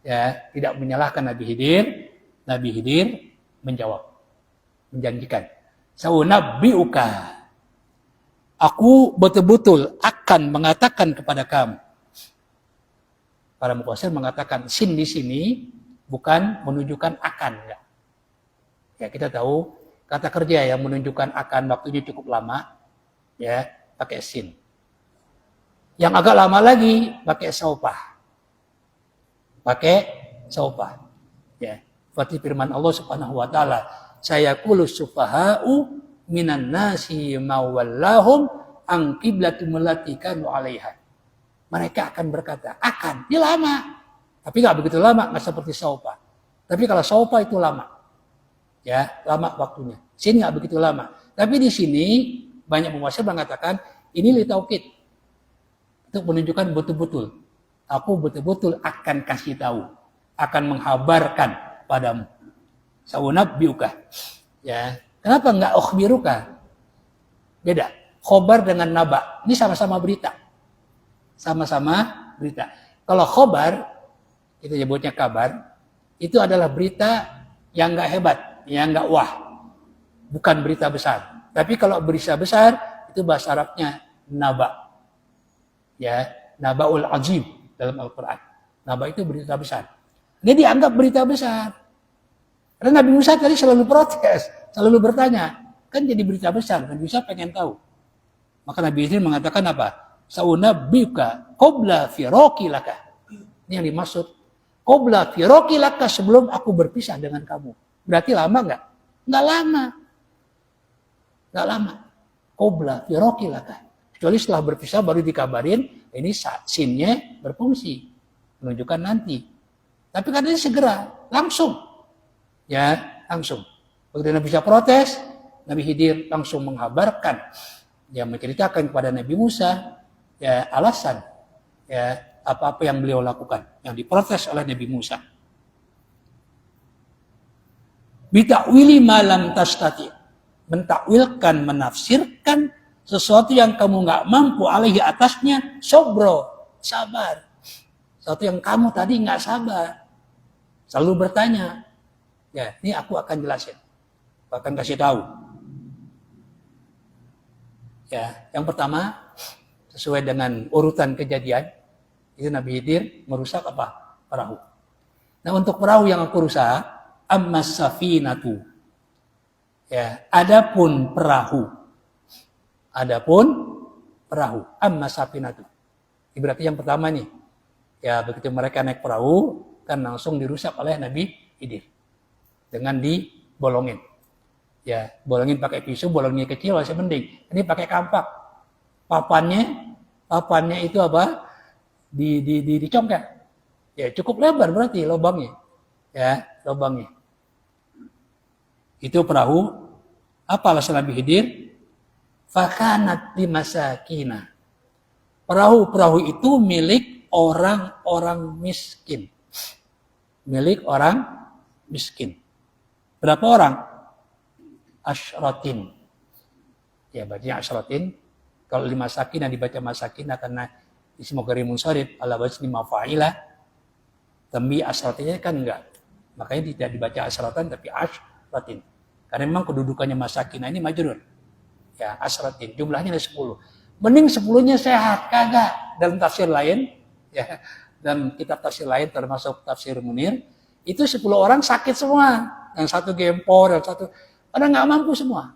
ya, tidak menyalahkan Nabi Khidir. Nabi Khidir menjawab, menjanjikan, saunabbiuka, aku betul-betul akan mengatakan kepada kamu. Para mufassir mengatakan sin di sini bukan menunjukkan akan, ya. Ya, kita tahu kata kerja yang menunjukkan akan waktunya cukup lama, ya, pakai sin. Yang agak lama lagi pakai saupa. Pakai saupa. Ya. Seperti firman Allah Subhanahu wa taala, sayaqulu sufaha'u minan nasi mawallahum an qiblatum allati kanu 'alaiha. Mereka akan berkata, akan, ini lama. Tapi enggak begitu lama, enggak seperti saupa. Tapi kalau saupa itu lama. Ya, lama waktunya. Sini enggak begitu lama. Tapi di sini banyak mufassir mengatakan ini li taukid. untuk menunjukkan betul-betul aku betul-betul akan kasih tahu, akan menghabarkan padamu. Saunabbiuka. Ya, kenapa enggak ukhbiruka? Beda. Khobar dengan naba, ini sama-sama berita. Sama-sama berita. Kalau khobar, kita nyebutnya kabar, itu adalah berita yang enggak hebat, yang enggak wah. Bukan berita besar. Tapi kalau berita besar, itu bahasa Arabnya naba. Ya, nabaul azim dalam Al-Quran. Naba itu berita besar. Dia dianggap berita besar. Karena Nabi Musa tadi selalu protes, selalu bertanya. Kan jadi berita besar, Nabi Musa pengen tahu. Maka Nabi Khidir mengatakan apa? Saunabbiuka qabla firaqi laka. Ini yang dimaksud. Qabla firaqi laka, sebelum aku berpisah dengan kamu. Berarti lama enggak? Enggak lama. Enggak lama. Qabla firaqi laka. Kecuali setelah berpisah baru dikabarin, ini sinnya berfungsi. Menunjukkan nanti. Tapi katanya segera, langsung. Ya, langsung. Begitu Nabi Musa protes, Nabi Khidir langsung menghabarkan, ya, menceritakan kepada Nabi Musa, ya, alasan, ya, apa-apa yang beliau lakukan, yang diprotes oleh Nabi Musa. Bitakwili malam tastati, mentakwilkan, menafsirkan sesuatu yang kamu nggak mampu alaihi atasnya, sobro, sabar. Sesuatu yang kamu tadi nggak sabar, selalu bertanya. Ya, ini aku akan jelasin, aku akan kasih tahu. Ya, yang pertama sesuai dengan urutan kejadian itu Nabi Khidir merusak apa? Perahu. Nah, untuk perahu yang aku rusak, ammas safinatu. Ya, adapun perahu, ammas safinatu. Ini berarti yang pertama nih. Ya, begitu mereka naik perahu kan langsung dirusak oleh Nabi Khidir dengan dibolongin. Ya, bolongin pakai pisau, bolongnya kecil masih mending. Ini pakai kampak. Papannya itu apa? Dicongkel. Ya, cukup lebar berarti lubangnya. Ya, lubangnya. Itu perahu. Apa alasan Nabi Khidir? Fakanat limasakina. Perahu-perahu itu milik orang-orang miskin. Milik orang miskin. Berapa orang? Asyratin. Ya, bacanya asyratin. Kalau lima sakin yang dibaca masakin karena ismu ghairi munsharif ala wazni mafa'ila. Tapi asyratinnya kan enggak. Makanya tidak dibaca asyaratan tapi asyratin. Karena memang kedudukannya masakin ini majrur. Ya, asyratin. Jumlahnya ada 10. Mending 10-nya sehat, kagak. Dalam tafsir lain, ya, dan kitab tafsir lain termasuk tafsir Munir, itu 10 orang sakit semua. Yang satu gempor, yang satu pada nggak mampu semua.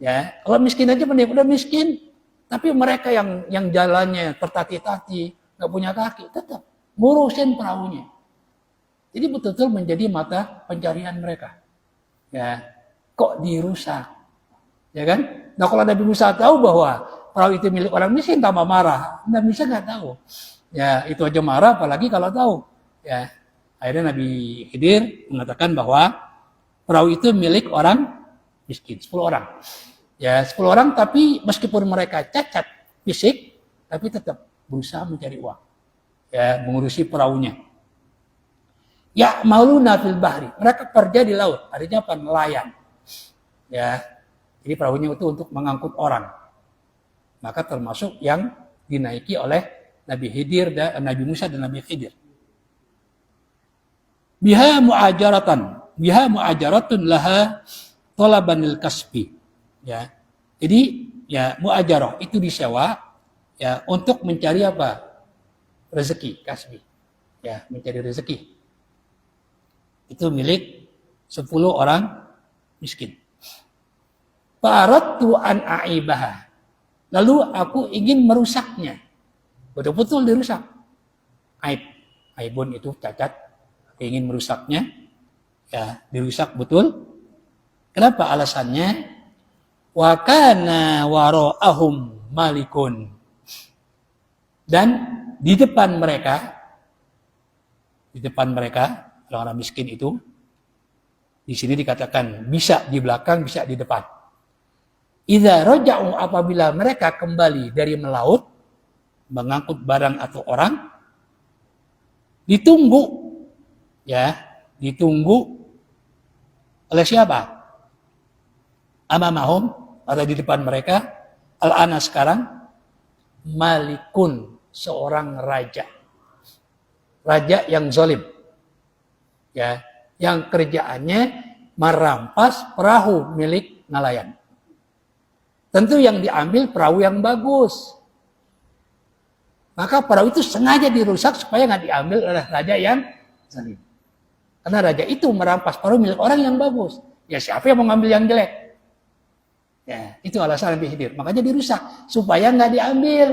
Ya, kalau miskin aja mending udah miskin, tapi mereka yang jalannya tertati-tati, nggak punya kaki, tetap ngurusin perahunya. Jadi betul-betul menjadi mata pencarian mereka. Ya, kok dirusak, ya kan? Nah, kalau Nabi Musa tahu bahwa perahu itu milik orang miskin, tambah marah. Nabi Musa nggak tahu. Ya, itu aja marah, apalagi kalau tahu. Ya, akhirnya Nabi Khidir mengatakan bahwa perahu itu milik orang miskin, 10 orang. Ya, 10 orang tapi meskipun mereka cacat fisik, tapi tetap berusaha mencari uang. Ya, mengurusi perahunya. Ya, mauluna fil bahri. Mereka kerja di laut, artinya apa? Nelayan. Ya, jadi perahunya itu untuk mengangkut orang. Maka termasuk yang dinaiki oleh Nabi Khidir dan Nabi Musa dan Nabi Khidir. Biha mu'ajaratun laha talabanil kasbi. Ya. Jadi ya mu'ajarah itu disewa ya untuk mencari apa? Rezeki, kasbi. Ya, mencari rezeki. Itu milik 10 orang miskin. Faradtu an aibaha. Lalu aku ingin merusaknya. Betul-betul dirusak. Aibun itu cacat. Aku ingin merusaknya. Ya, dirusak betul. Kenapa alasannya? Wa kana wara'ahum malikun. Dan di depan mereka orang-orang miskin itu, di sini dikatakan bisa di belakang, bisa di depan. Idza raja'u, apabila mereka kembali dari melaut, mengangkut barang atau orang, ditunggu, ya, ditunggu oleh siapa? Amamahum, ada di depan mereka, al-ana sekarang, malikun, seorang raja. Raja yang zalim. Ya, yang kerjaannya merampas perahu milik nelayan. Tentu yang diambil perahu yang bagus. Maka perahu itu sengaja dirusak supaya nggak diambil oleh raja yang zalim. Karena raja itu merampas perahu milik orang yang bagus. Ya siapa yang mau ngambil yang jelek? Ya, itu alasan Nabi Khidir. Makanya dirusak supaya nggak diambil.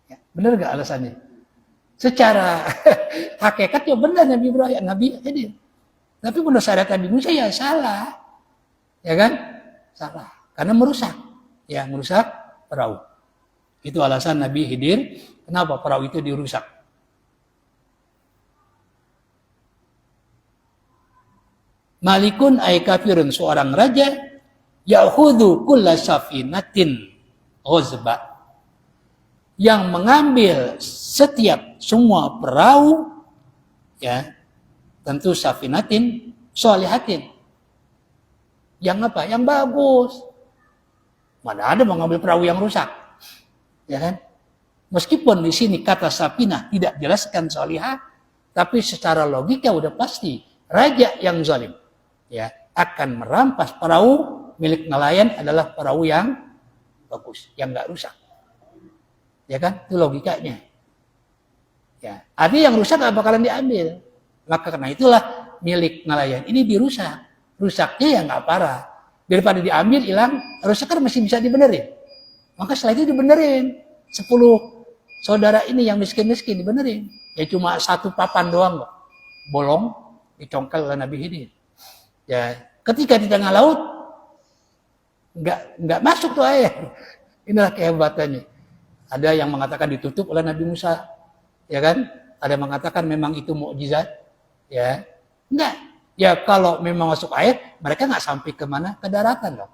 Ya, benar nggak alasannya? Secara hakikat ya benar Nabi Ibrahim, Nabi Khidir. Tapi menurut syariat Nabi Musa ya salah. Ya kan? Salah. Karena merusak. Ya, merusak perahu. Itu alasan Nabi Khidir kenapa perahu itu dirusak. Malikun ay kafirun, seorang raja, ya'khudhu kulla safinatin ghazba, yang mengambil setiap semua perahu, ya, tentu safinatin sholihatin, yang apa? Yang bagus. Mana ada mengambil perahu yang rusak, ya kan? Meskipun di sini kata safinah tidak jelaskan sholihah, tapi secara logika udah pasti raja yang zalim, ya, akan merampas perahu milik nelayan adalah perahu yang bagus, yang nggak rusak. Ya kan? Itu logikanya. Ya, ada yang rusak nggak bakalan diambil. Maka karena itulah milik nelayan ini dirusak. Rusaknya ya nggak parah. Daripada diambil hilang, rusak kan masih bisa dibenerin. Maka setelah itu dibenerin. 10 saudara ini yang miskin-miskin dibenerin. Ya cuma 1 papan doang kok. Bolong, dicongkel oleh Nabi Khidir. Ya, ketika di tengah laut, nggak masuk tuh air. Inilah kehebatannya. Ada yang mengatakan ditutup oleh Nabi Musa, ya kan? Ada yang mengatakan memang itu mukjizat, ya. Enggak. Ya kalau memang masuk air, mereka nggak sampai kemana? Ke daratan loh.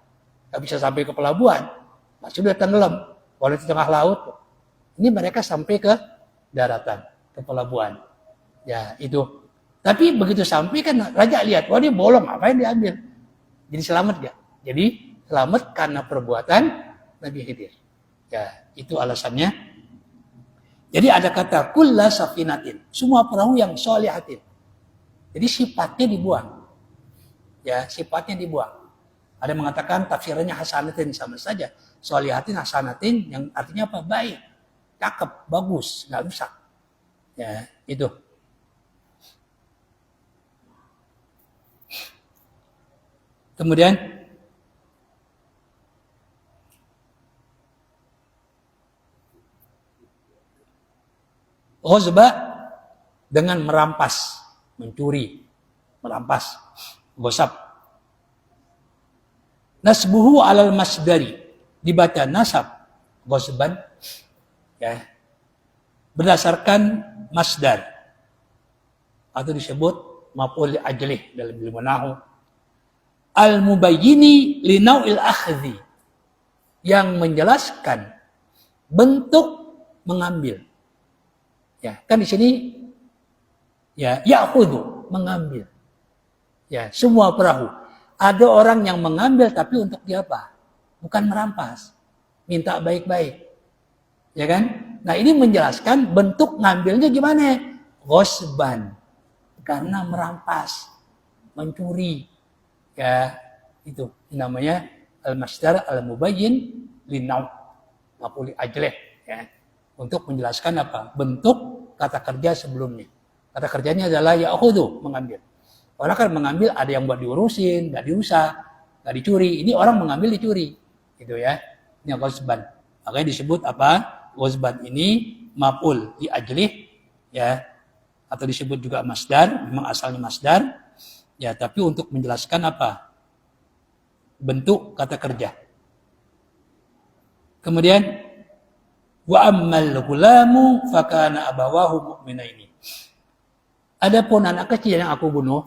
Nggak bisa sampai ke pelabuhan. Masih udah tenggelam. Walau di tengah laut. Ini mereka sampai ke daratan, ke pelabuhan. Ya itu. Tapi begitu sampai kan raja lihat, wah dia bolong, apa yang diambil? Jadi selamat gak? Jadi selamat karena perbuatan Nabi Khidir. Ya, itu alasannya. Jadi ada kata kulla safinatin, semua perahu yang sholihatin. Jadi sifatnya dibuang. Ya, sifatnya dibuang. Ada yang mengatakan tafsirannya hasanatin, sama saja. Sholihatin hasanatin yang artinya apa? Baik, cakep, bagus, nggak rusak. Ya, itu. Kemudian ghazba dengan merampas, mencuri, merampas, gosap. Nasbuhu alal masdari, dibaca nasab ghazban, ya, berdasarkan masdar atau disebut maf'ul ajlih dalam ilmu nahwu. Al-mubayyini li nau'il akhdhi, yang menjelaskan bentuk mengambil. Ya, kan di sini ya ya'khudhu, mengambil. Ya, semua perahu. Ada orang yang mengambil tapi untuk dia apa? Bukan merampas. Minta baik-baik. Ya kan? Nah, ini menjelaskan bentuk ngambilnya gimana? Ghasban. Karena merampas, mencuri. Ya, itu namanya al-masdar al-mubayyin linau maf'ul ajlih, ya, untuk menjelaskan apa? Bentuk kata kerja sebelumnya. Kata kerjanya adalah ya'khudhu, mengambil. Orang kan mengambil ada yang buat diurusin, enggak dirusak, enggak dicuri. Ini orang mengambil dicuri. Gitu ya. Ini ghasban. Makanya disebut apa? Ghasban ini maf'ul di ajlih, ya, atau disebut juga masdar, memang asalnya masdar. Ya, tapi untuk menjelaskan apa? Bentuk kata kerja. Kemudian wa ammal ghulamu fakana abawahu mu'minaini. Adapun anak kecil yang aku bunuh,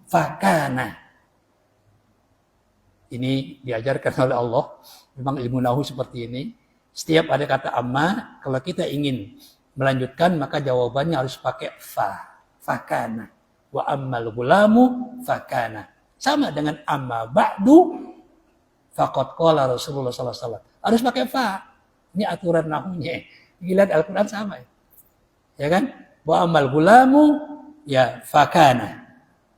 fakana. Ini diajarkan oleh Allah memang ilmu nahwu seperti ini. Setiap ada kata amma, kalau kita ingin melanjutkan maka jawabannya harus pakai fa. Fakana. Wa ammal gulamu fakana. Sama dengan amma ba'du faqad qala Rasulullah sallallahu alaihi wasallam. Harus pakai fa. Ini aturan nahwunya. Dilihat Al-Qur'an sama. Ya kan? Wa ammal gulamu ya fakana.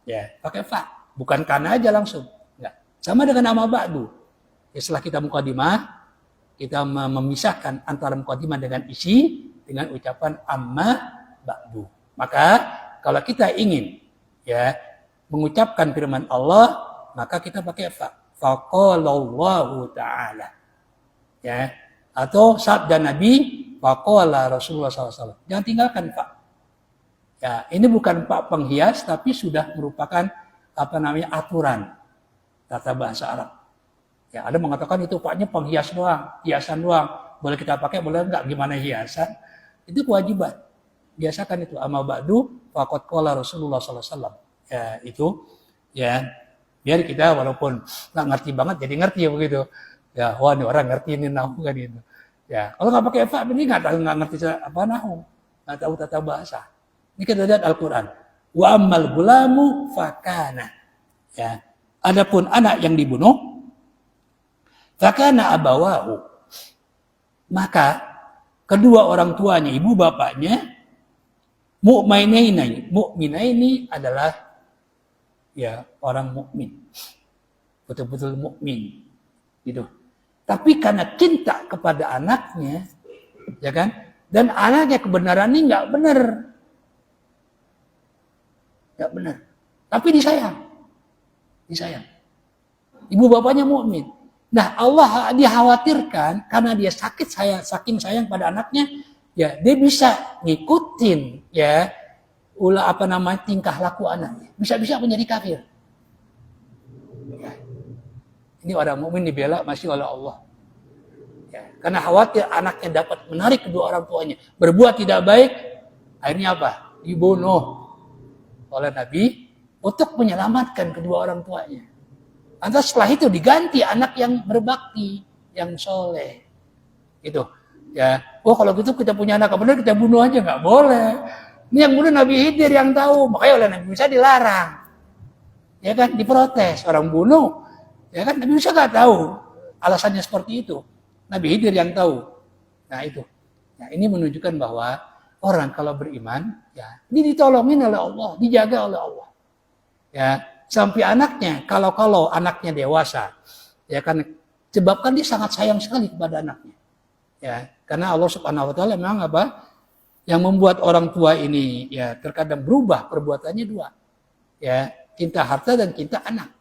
Ya, pakai fa. Bukan kana aja langsung. Enggak. Sama dengan amma ba'du. Ya, setelah kita mukadimah, kita memisahkan antara mukadimah dengan isi dengan ucapan amma ba'du. Maka kalau kita ingin ya mengucapkan firman Allah, maka kita pakai fa. Faqalallahu ta'ala. Ya, atau sabda Nabi, faqala Rasulullah SAW. Jangan tinggalkan fa. Ya, ini bukan fa penghias, tapi sudah merupakan aturan tata bahasa Arab. Ya, ada mengatakan itu fa-nya penghias doang, hiasan doang. Boleh kita pakai, boleh enggak? Gimana hiasan? Itu kewajiban. Biasakan itu. Amma ba'du faqad qala Rasulullah SAW. Ya, itu ya. Biar kita walaupun nggak ngerti banget, jadi ngerti ya begitu. Ya, wah ini orang ngerti ini nahwu kan gitu. Ya, kalau nggak pakai fa, ini nggak ngerti apa nahwu, nggak tahu tata bahasa. Ini kita lihat Al-Quran. Wa ammal gulamu fakana. Ya, adapun anak yang dibunuh, fakana abawahu. Maka kedua orang tuanya, ibu bapaknya, mu'minaini adalah ya orang mukmin, betul-betul mukmin, gitu. Tapi karena cinta kepada anaknya, ya kan, dan anaknya kebenaran ini nggak benar, tapi disayang. Ibu bapaknya mukmin. Nah Allah dikhawatirkan karena dia saking sayang pada anaknya, ya dia bisa ngikutin ya tingkah laku anaknya. Bisa-bisa menjadi kafir. Ya. Ini orang mukmin dibela masih oleh Allah. Ya. Karena khawatir anaknya dapat menarik kedua orang tuanya. Berbuat tidak baik, akhirnya apa? Dibunuh oleh Nabi untuk menyelamatkan kedua orang tuanya. Lantas setelah itu diganti anak yang berbakti, yang soleh. Gitu. Ya. Oh kalau gitu kita punya anak benar, kita bunuh aja, nggak boleh. Ini yang bunuh Nabi Khidir yang tahu. Makanya oleh Nabi Musa dilarang. Ya kan, diprotes. Orang bunuh. Ya kan, Nabi Musa nggak tahu alasannya seperti itu. Nabi Khidir yang tahu. Nah itu. Nah, ini menunjukkan bahwa orang kalau beriman, ya ini ditolongin oleh Allah, dijaga oleh Allah. Ya, sampai anaknya, kalau anaknya dewasa, ya kan, sebabkan dia sangat sayang sekali kepada anaknya. Ya, karena Allah Subhanahu Wa Taala memang apa? Yang membuat orang tua ini ya terkadang berubah perbuatannya dua. Ya, cinta harta dan cinta anak.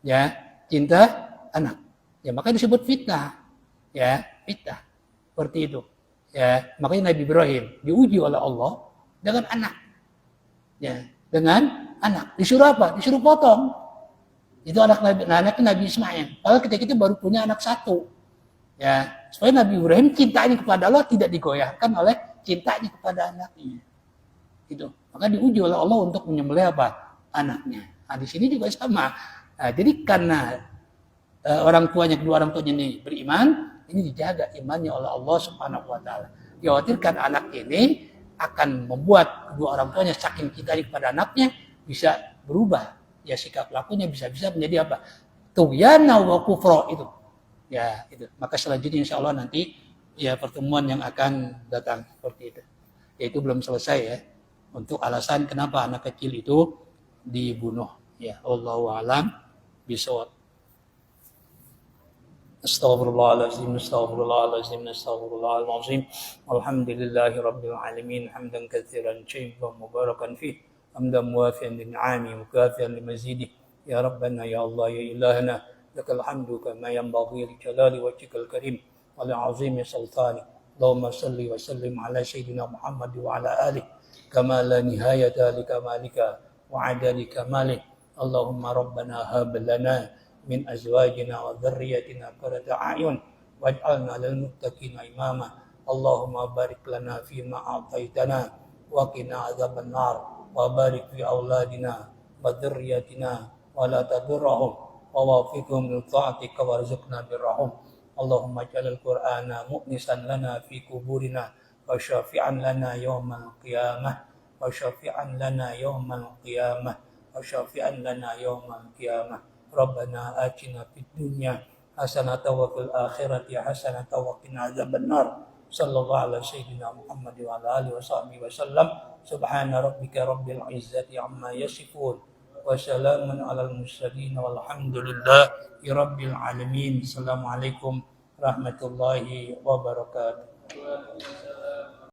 Ya, cinta anak. Ya, makanya disebut fitnah. Ya, fitnah. Seperti itu. Ya, makanya Nabi Ibrahim diuji oleh Allah dengan anak. Ya, dengan anak. Disuruh apa? Disuruh potong. Itu anaknya Nabi Ismail. Padahal ketika itu baru punya anak satu. Ya, supaya Nabi Ibrahim cintanya kepada Allah tidak digoyahkan oleh cintanya kepada anaknya. Itu. Maka diuji oleh Allah untuk menyembelih apa? Anaknya. Nah, di sini juga sama. Nah, jadi karena kedua orang tuanya ini beriman, ini dijaga imannya oleh Allah Subhanahu Wa Taala. Dikhawatirkan anak ini akan membuat kedua orang tuanya saking cintanya kepada anaknya bisa berubah. Ya sikap lakunya bisa-bisa menjadi apa? Tughyana wa kufra itu. Ya itu. Maka selanjutnya insya Allah nanti ya pertemuan yang akan datang seperti itu. Yaitu belum selesai ya. Untuk alasan kenapa anak kecil itu dibunuh. Ya Allahu a'lam bishawab. Astaghfirullahaladzim, astaghfirullahaladzim, astaghfirullahaladzim. Alhamdulillahi rabbil alamin. Hamdan katsiran tayyiban mubarakan fih. Hamdan muwafiyan lin'ami mukafiyan limazidih. Ya Rabbana ya Allah ya ilahana. Lakal hamdu kama yanbaghi li jalali wajhikal karim. ولعظيم سلطانه اللهم صل وسلم على سيدنا محمد وعلى آله كما لا نهاية لكمالك وعدد كمالك اللهم ربنا هب لنا من أزواجنا وذريتنا قرة أعين واجعلنا للمتقين إماما اللهم بارك لنا فيما أعطيتنا وقنا عذاب النار وبارك في أولادنا وذريتنا ولا تضرهم ووفقهم لطاعتك وارزقنا برهم اللهم اجعل القرآن مؤنسا لنا في قبورنا وشافعا لنا يوم القيامة وشافعا لنا يوم القيامة وشافعا لنا يوم القيامة ربنا آتنا في الدنيا حسنة وفي الآخرة حسنة وقنا عذاب النار صلى الله على سيدنا محمد وعلى آله وصحبه وسلم سبحان ربك رب العزة عما يصفون وسلام على المرسلين والحمد لله رب العالمين. Assalamualaikum warahmatullahi wabarakatuh.